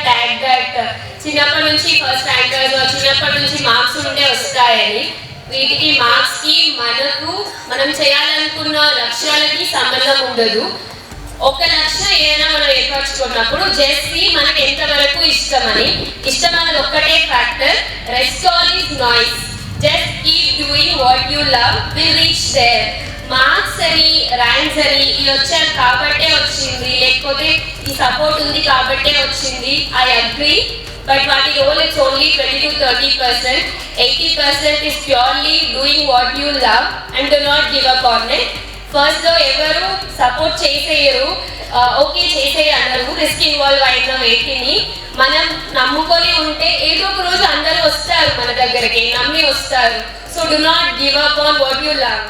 Tag that చిన్నప్పటి నుంచి first rankers చిన్నప్పటి నుంచి మార్క్స్ ఉంటే వస్తాయని. వీటికి మార్క్స్ కి మనం చేయాలనుకున్న లక్ష్యాలకి సంబంధం ఉండదు. ఒక లక్ష్యం ఏదైనా మనం ఏర్పరచుకున్నప్పుడు జస్ట్ మనకి ఎంతవరకు ఇష్టం అనేది ఒక్కటే factor. Rest all is noise. Just keep doing what you love, will reach there. Marks అని ర్యాంక్స్ అని ఇది వచ్చారు కాబట్టే వచ్చింది, లేకపోతే ఈ సపోర్ట్ ఉంది కాబట్టే వచ్చింది. ఐ అగ్రీ, బట్ వాటి role it's only 20 to 30%. 80% is purely doing what you love and do not give up on it. First లో ఎవరు సపోర్ట్ చేసేయరు, ఓకే చేసేయ అన్నారు. రిస్క్ ఇన్వాల్వ్ అయిన వ్యక్తిని మనం నమ్ముకొని ఉంటే ఏదో ఒక రోజు అందరూ వస్తారు మన దగ్గరికి, నమ్మి వస్తారు. So do not give up on what you love.